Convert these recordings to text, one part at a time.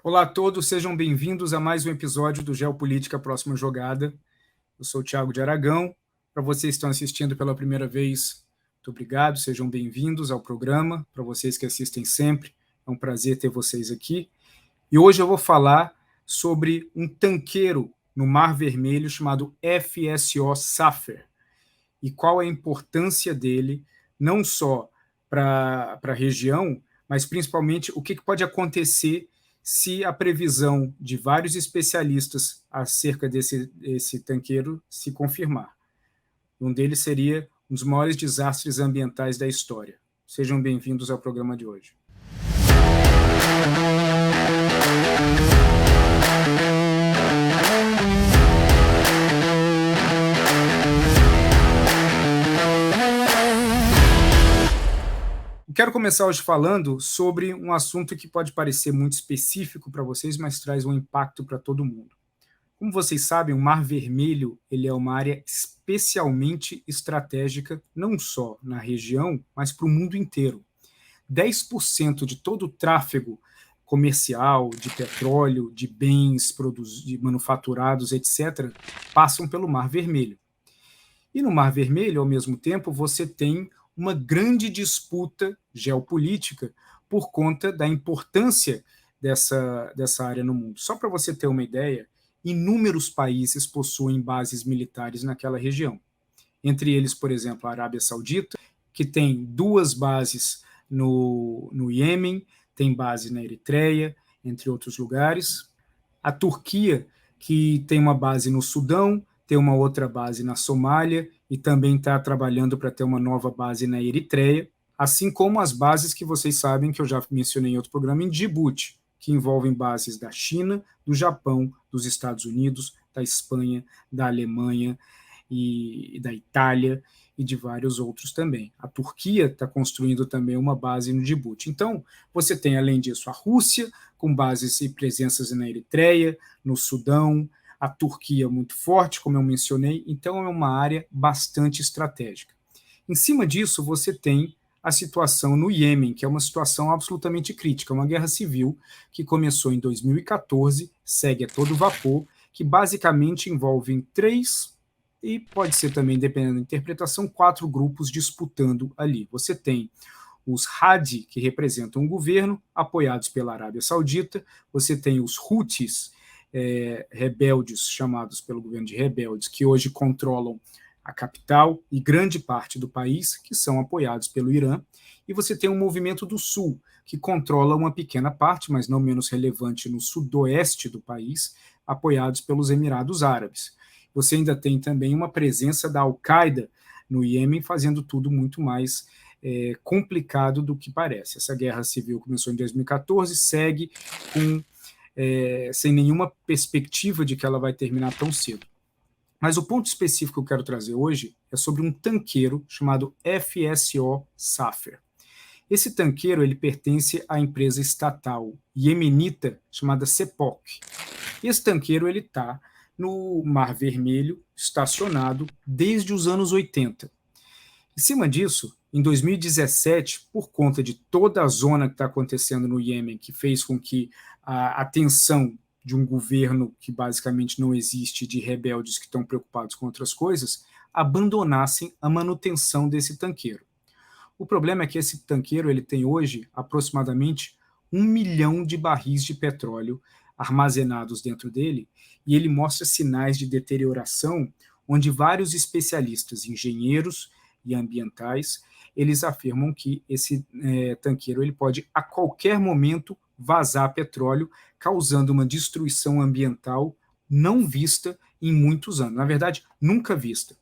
Olá a todos, sejam bem-vindos a mais um episódio do Geopolítica Próxima Jogada. Eu sou o Thiago de Aragão. Para vocês que estão assistindo pela primeira vez, muito obrigado, sejam bem-vindos ao programa. Para vocês que assistem sempre, é um prazer ter vocês aqui. E hoje eu vou falar sobre um tanqueiro no Mar Vermelho chamado FSO Safer e qual é a importância dele, não só para a região, mas principalmente o que pode acontecer se a previsão de vários especialistas acerca desse tanqueiro se confirmar. Um deles seria um dos maiores desastres ambientais da história. Sejam bem-vindos ao programa de hoje. Quero começar hoje falando sobre um assunto que pode parecer muito específico para vocês, mas traz um impacto para todo mundo. Como vocês sabem, o Mar Vermelho ele é uma área especialmente estratégica, não só na região, mas para o mundo inteiro. 10% de todo o tráfego comercial, de petróleo, de bens de manufaturados, etc., passam pelo Mar Vermelho. E no Mar Vermelho, ao mesmo tempo, você tem uma grande disputa geopolítica por conta da importância dessa área no mundo. Só para você ter uma ideia, inúmeros países possuem bases militares naquela região. Entre eles, por exemplo, a Arábia Saudita, que tem 2 bases no Iêmen, tem base na Eritreia, entre outros lugares. A Turquia, que tem uma base no Sudão, tem uma outra base na Somália e também está trabalhando para ter uma nova base na Eritreia, assim como as bases que vocês sabem, que eu já mencionei em outro programa, em Djibouti, que envolvem bases da China, do Japão, dos Estados Unidos, da Espanha, da Alemanha e da Itália e de vários outros também. A Turquia está construindo também uma base no Djibouti. Então, você tem, além disso, a Rússia, com bases e presenças na Eritreia, no Sudão, a Turquia muito forte, como eu mencionei, então é uma área bastante estratégica. Em cima disso, você tem a situação no Iêmen, que é uma situação absolutamente crítica, uma guerra civil que começou em 2014, segue a todo vapor, que basicamente envolve 3, e pode ser também, dependendo da interpretação, 4 grupos disputando ali. Você tem os Hadi, que representam o governo, apoiados pela Arábia Saudita, você tem os Houthis, rebeldes, chamados pelo governo de rebeldes, que hoje controlam a capital e grande parte do país, que são apoiados pelo Irã, e você tem um movimento do Sul, que controla uma pequena parte, mas não menos relevante, no sudoeste do país, apoiados pelos Emirados Árabes. Você ainda tem também uma presença da Al-Qaeda no Iêmen, fazendo tudo muito mais complicado do que parece. Essa guerra civil começou em 2014, segue sem nenhuma perspectiva de que ela vai terminar tão cedo. Mas o ponto específico que eu quero trazer hoje é sobre um tanqueiro chamado FSO Safer. Esse tanqueiro ele pertence à empresa estatal iemenita chamada CEPOC. Esse tanqueiro está no Mar Vermelho, estacionado desde os anos 80. Em cima disso, em 2017, por conta de toda a zona que está acontecendo no Iêmen, que fez com que a tensão de um governo que basicamente não existe, de rebeldes que estão preocupados com outras coisas, abandonassem a manutenção desse tanqueiro. O problema é que esse tanqueiro ele tem hoje aproximadamente 1 milhão de barris de petróleo armazenados dentro dele, e ele mostra sinais de deterioração, onde vários especialistas, engenheiros e ambientais, eles afirmam que esse tanqueiro ele pode a qualquer momento vazar petróleo, causando uma destruição ambiental não vista em muitos anos. Na verdade, nunca vista.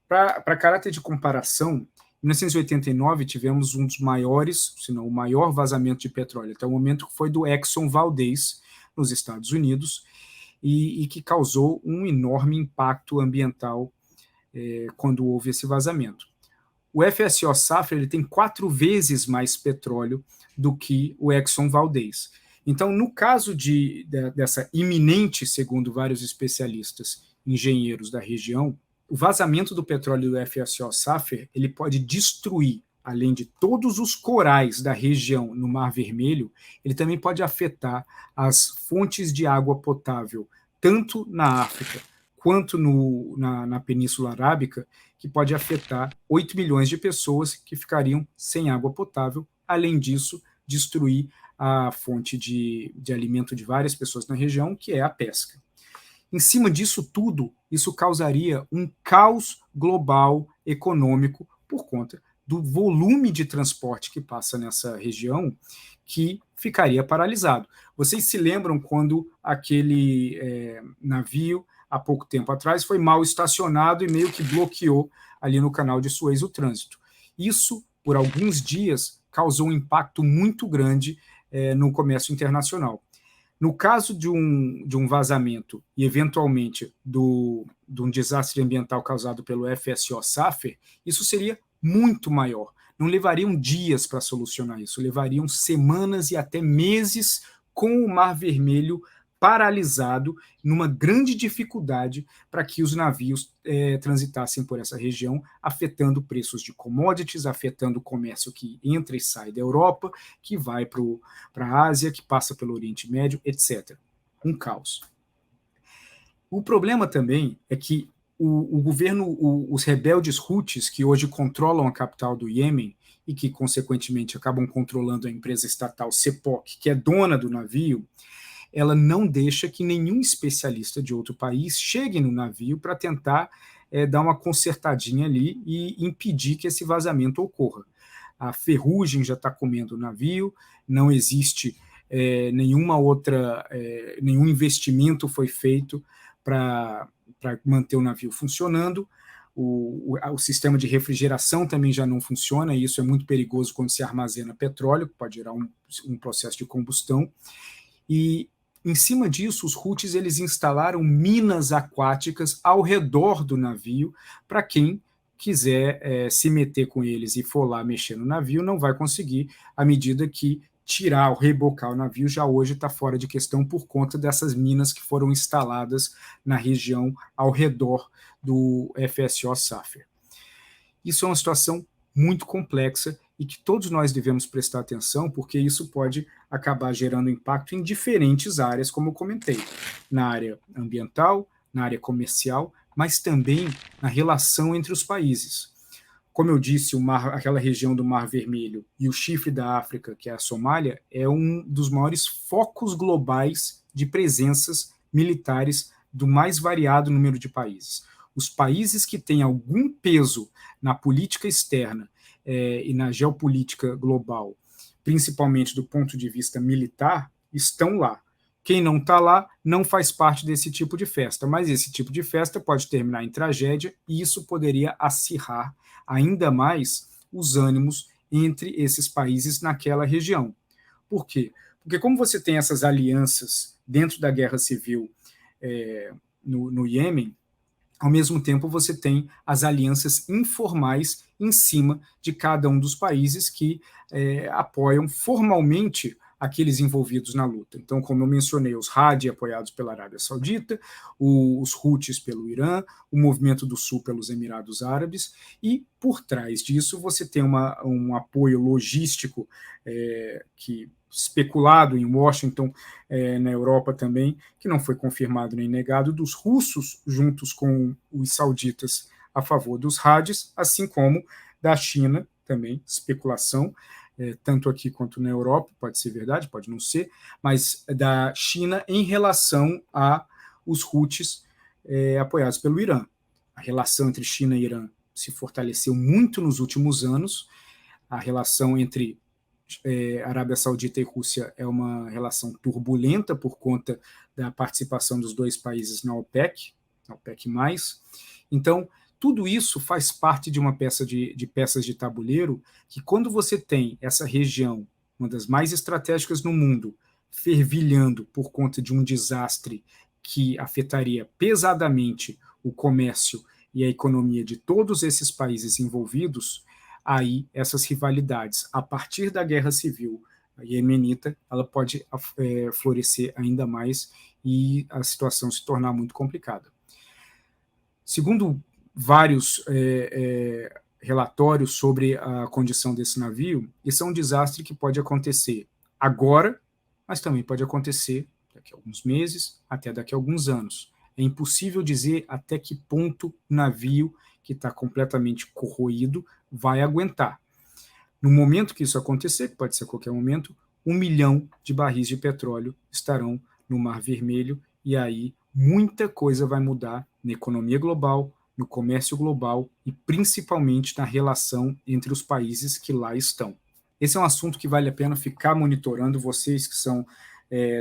Para caráter de comparação, em 1989 tivemos um dos maiores, se não o maior vazamento de petróleo até o momento, que foi do Exxon Valdez, nos Estados Unidos, e que causou um enorme impacto ambiental quando houve esse vazamento. O FSO Safer ele tem 4 vezes mais petróleo do que o Exxon Valdez. Então, no caso dessa iminente, segundo vários especialistas, engenheiros da região, o vazamento do petróleo do FSO Safer ele pode destruir além de todos os corais da região no Mar Vermelho, ele também pode afetar as fontes de água potável, tanto na África quanto na Península Arábica, que pode afetar 8 milhões de pessoas que ficariam sem água potável. Além disso, destruir a fonte de alimento de várias pessoas na região, que é a pesca. Em cima disso tudo, isso causaria um caos global econômico por conta do volume de transporte que passa nessa região, que ficaria paralisado. Vocês se lembram quando aquele navio, há pouco tempo atrás, foi mal estacionado e meio que bloqueou ali no canal de Suez o trânsito? Isso, por alguns dias, causou um impacto muito grande no comércio internacional. No caso de um vazamento e, eventualmente, de um desastre ambiental causado pelo FSO Safer, isso seria muito maior. Não levariam dias para solucionar isso, levariam semanas e até meses, com o Mar Vermelho paralisado, numa grande dificuldade para que os navios transitassem por essa região, afetando preços de commodities, afetando o comércio que entra e sai da Europa, que vai para a Ásia, que passa pelo Oriente Médio, etc. Um caos. O problema também é que o governo, os rebeldes Houthis, que hoje controlam a capital do Iêmen e que, consequentemente, acabam controlando a empresa estatal CEPOC, que é dona do navio, ela não deixa que nenhum especialista de outro país chegue no navio para tentar dar uma consertadinha ali e impedir que esse vazamento ocorra. A ferrugem já está comendo o navio, não existe nenhum investimento foi feito para manter o navio funcionando. O sistema de refrigeração também já não funciona, e isso é muito perigoso quando se armazena petróleo, que pode gerar um processo de combustão. E, em cima disso, os Houthis eles instalaram minas aquáticas ao redor do navio, para quem quiser se meter com eles e for lá mexer no navio, não vai conseguir, à medida que tirar ou rebocar o navio já hoje está fora de questão por conta dessas minas que foram instaladas na região ao redor do FSO Safer. Isso é uma situação muito complexa e que todos nós devemos prestar atenção, porque isso pode acabar gerando impacto em diferentes áreas, como eu comentei, na área ambiental, na área comercial, mas também na relação entre os países. Como eu disse, aquela região do Mar Vermelho e o chifre da África, que é a Somália, é um dos maiores focos globais de presenças militares do mais variado número de países. Os países que têm algum peso na política externa e na geopolítica global, principalmente do ponto de vista militar, estão lá. Quem não está lá não faz parte desse tipo de festa, mas esse tipo de festa pode terminar em tragédia e isso poderia acirrar ainda mais os ânimos entre esses países naquela região. Por quê? Porque como você tem essas alianças dentro da guerra civil no Iêmen, ao mesmo tempo você tem as alianças informais em cima de cada um dos países que apoiam formalmente aqueles envolvidos na luta. Então, como eu mencionei, os Hadi apoiados pela Arábia Saudita, os Houthis pelo Irã, o Movimento do Sul pelos Emirados Árabes, e por trás disso você tem um apoio logístico que especulado em Washington, na Europa também, que não foi confirmado nem negado, dos russos juntos com os sauditas a favor dos Hadis, assim como da China também, especulação, tanto aqui quanto na Europa, pode ser verdade, pode não ser, mas da China em relação aos Houthis apoiados pelo Irã. A relação entre China e Irã se fortaleceu muito nos últimos anos, a relação entre Arábia Saudita e Rússia é uma relação turbulenta por conta da participação dos dois países na OPEC, Então, tudo isso faz parte de uma peça de peças de tabuleiro que, quando você tem essa região, uma das mais estratégicas no mundo, fervilhando por conta de um desastre que afetaria pesadamente o comércio e a economia de todos esses países envolvidos, aí essas rivalidades, a partir da guerra civil iemenita, ela pode florescer ainda mais e a situação se tornar muito complicada. Segundo vários relatórios sobre a condição desse navio. Isso é um desastre que pode acontecer agora, mas também pode acontecer daqui a alguns meses, até daqui a alguns anos. É impossível dizer até que ponto o navio, que está completamente corroído, vai aguentar. No momento que isso acontecer, que pode ser a qualquer momento, 1 milhão de barris de petróleo estarão no Mar Vermelho, e aí muita coisa vai mudar na economia global, no comércio global e principalmente na relação entre os países que lá estão. Esse é um assunto que vale a pena ficar monitorando. Vocês que são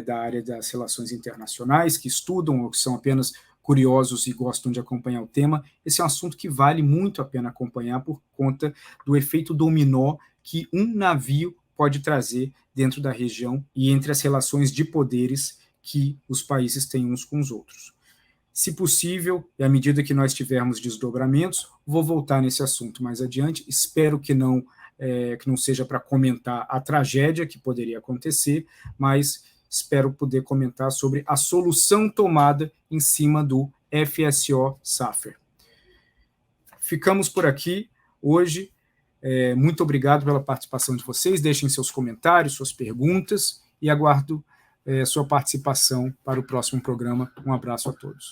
da área das relações internacionais, que estudam ou que são apenas curiosos e gostam de acompanhar o tema, esse é um assunto que vale muito a pena acompanhar por conta do efeito dominó que um navio pode trazer dentro da região e entre as relações de poderes que os países têm uns com os outros. Se possível, e à medida que nós tivermos desdobramentos, vou voltar nesse assunto mais adiante. Espero que não seja para comentar a tragédia que poderia acontecer, mas espero poder comentar sobre a solução tomada em cima do FSO Safer. Ficamos por aqui hoje. Muito obrigado pela participação de vocês. Deixem seus comentários, suas perguntas, e aguardo sua participação para o próximo programa. Um abraço a todos.